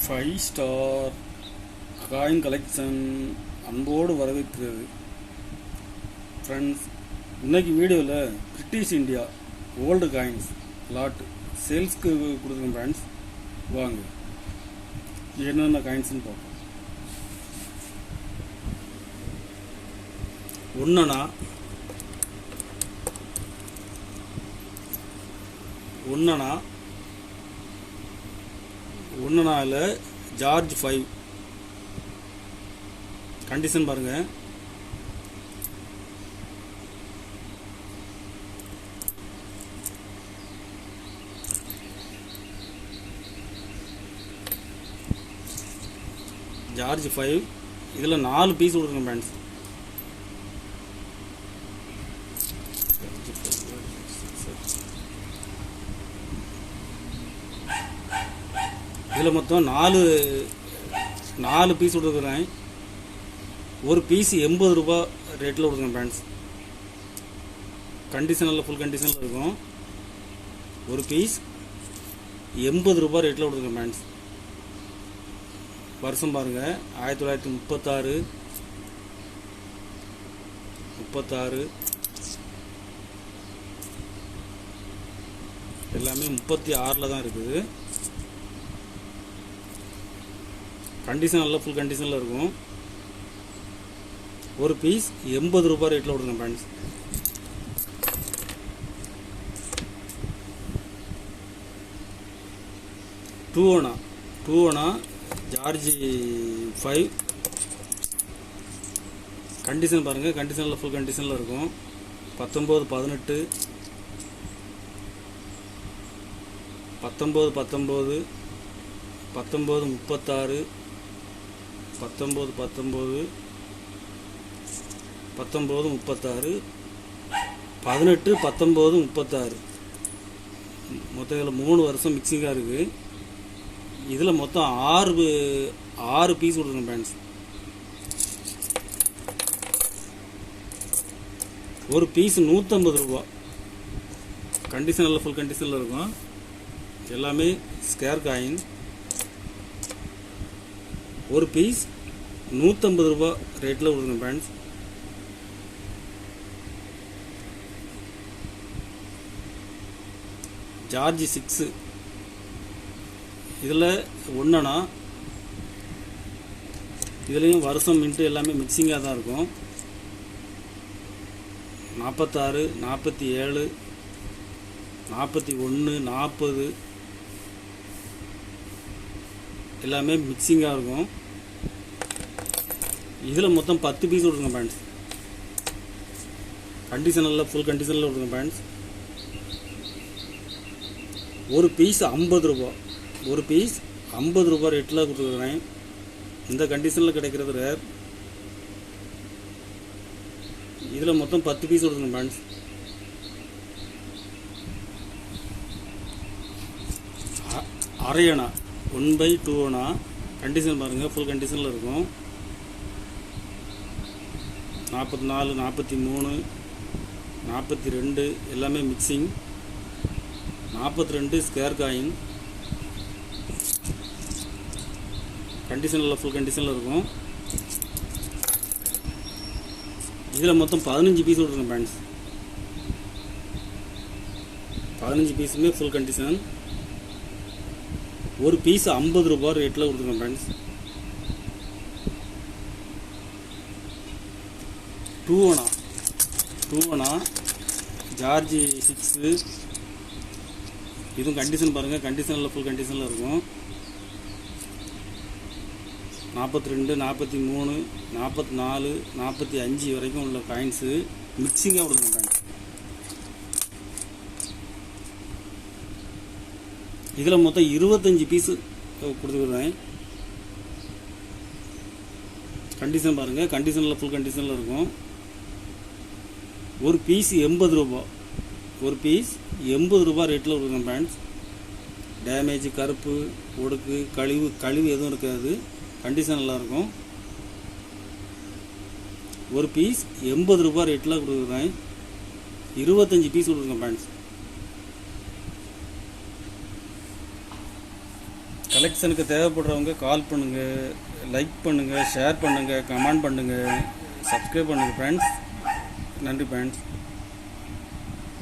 5 star coin collection அன்போடு வரவேற்கிறது. Friends, இன்னைக்கு வீடியோவில் British India old coins lot சேல்ஸ்க்கு கொடுக்குறோம். ஃப்ரெண்ட்ஸ், வாங்க என்னென்ன காயின்ஸ்னு பார்ப்போம். ஒன்னனால ஜார்ஜ் 5 கண்டிஷன் பாருங்க. ஜார்ஜ் 5 இதில் 4 பீஸ் கொடுக்குறேன் ஃப்ரெண்ட்ஸ். இதில் மொத்தம் 4 பீஸ் கொடுக்குறேன். ஒரு பீஸ் 80 ரூபா ரேட்டில் கொடுக்குறேன் ஃப்ரெண்ட்ஸ். கண்டிஷனில் ஃபுல் கண்டிஷனில் இருக்கும். ஒரு பீஸ் 80 ரூபா ரேட்டில் கொடுக்குறேன் ஃப்ரெண்ட்ஸ். வருஷம் பாருங்கள், 1936 எல்லாமே 36 தான் இருக்குது. கண்டிஷன் நல்லா ஃபுல் கண்டிஷனில் இருக்கும். ஒரு பீஸ் 80 ரூபா ரேட்டில் கொடுங்க ஃப்ரெண்ட்ஸ். டூ ஒனா ஜார்ஜ் 5 கண்டிஷன் பாருங்கள். கண்டிஷனில் ஃபுல் கண்டிஷனில் இருக்கும். 19 18 19 36 19 19 36 18 19 36 மொத்தம் இதில் 3 வருஷம் மிக்சிங்காக இருக்குது. இதில் மொத்தம் 6 பீஸ் கொடுக்குறேன் ஃப்ரெண்ட்ஸ். ஒரு பீஸ் 150 ரூபா. கண்டிஷன் நல்லா ஃபுல் கண்டிஷனில் இருக்கும். எல்லாமே ஸ்கேர் காயின். ஒரு பீஸ் 150 ரூபா ரேட்டில் கொடுங்க ஃப்ரெண்ட்ஸ். ஜார்ஜ் 6 இதில் ஒன்றா இதுலேயும் வருஷம் மின்ட்டு எல்லாமே மிக்சிங்காக தான் இருக்கும். 46 47 41 40 எல்லாமே மிக்சிங்காக இருக்கும். இதில் மொத்தம் 10 பீஸ் கொடுங்க ஃப்ரெண்ட்ஸ். கண்டிஷனில் ஃபுல் கண்டிஷனில் கொடுங்க ஃப்ரெண்ட்ஸ். ஒரு பீஸ் 50 ரூபா. ஒரு பீஸ் 50 ரூபா ரேட்டில் கொடுத்துருக்குறேன். இந்த கண்டிஷனில் கிடைக்கிறது ரேர். இதில் மொத்தம் 10 பீஸ் கொடுங்க ஃப்ரெண்ட்ஸ். அரையணா 1/2 அணா கண்டிஷன் பாருங்கள், ஃபுல் கண்டிஷனில் இருக்கும். 44 43 42 எல்லாமே மிக்சிங். 42 square coin. கண்டிஷனில் ஃபுல் கண்டிஷனில் இருக்கும். இதில் மொத்தம் 15 பீஸ் கொடுக்குறேன் ஃப்ரெண்ட்ஸ். 15 பீஸுமே ஃபுல் கண்டிஷன். ஒரு பீஸ் 50 ரூபா ரேட்டில் கொடுக்குறேன் ஃப்ரெண்ட்ஸ். டூ அணா ஜார்ஜ் 6 இதுவும் கண்டிஷன் பாருங்கள். கண்டிஷனில் ஃபுல் கண்டிஷனில் இருக்கும். 42 43 44 45 வரைக்கும் உள்ள காயின்ஸு மிக்சிங்காக கொடுக்குறேன் ஃப்ரெண்ட்ஸ். இதில் மொத்தம் 25 பீஸு கொடுத்துருக்குறேன். கண்டிஷன் பாருங்கள். கண்டிஷனில் ஃபுல் கண்டிஷனில் இருக்கும். ஒரு பீஸ் 80 ரூபா. ஒரு பீஸ் 80 ரூபா ரேட்டில் கொடுக்குறேன் ஃப்ரெண்ட்ஸ். டேமேஜ் கருப்பு ஒடுக்கு கழிவு எதுவும் இருக்காது. கண்டிஷன் நல்லாயிருக்கும். ஒரு பீஸ் 80 ரூபா ரேட்டில் கொடுக்குறேன். 25 பீஸ் கொடுக்குறேன் ஃப்ரெண்ட்ஸ். கலெக்ஷனுக்கு தேவைப்படுறவங்க கால் பண்ணுங்கள், லைக் பண்ணுங்கள், ஷேர் பண்ணுங்கள், கமெண்ட் பண்ணுங்கள், சப்ஸ்கிரைப் பண்ணுங்கள் ஃப்ரெண்ட்ஸ். நன்றி ஃப்ரெண்ட்ஸ்.